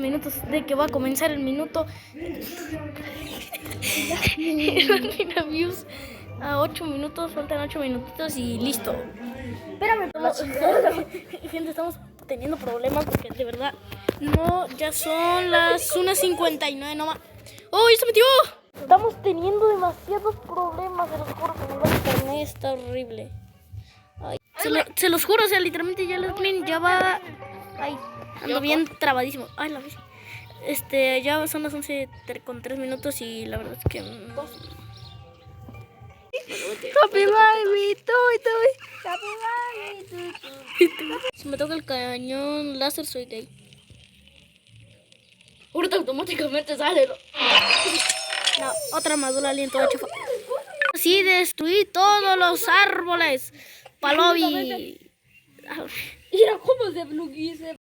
minutos de que va a comenzar el minuto. Views a 8 minutos, faltan 8 minutitos y listo. Espérame, gente, estamos teniendo problemas porque de verdad no, ya son las 1:59 nomás. ¡Oh, ya se metió! Estamos teniendo demasiados problemas, se los juro que no va a internet, está horrible. Ay, se los juro, o sea, literalmente ya el admin ya va. Ay, ando bien trabadísimo. Ay, la vez. Ya son las 11:03 minutos y la verdad es que. Happy baby, Happy baby, Si me toca el cañón láser, soy gay. Ahorita automáticamente sale. No, otra armadura aliento de chafa. Así destruí todos los árboles. Palobi. Mira cómo se bloquea.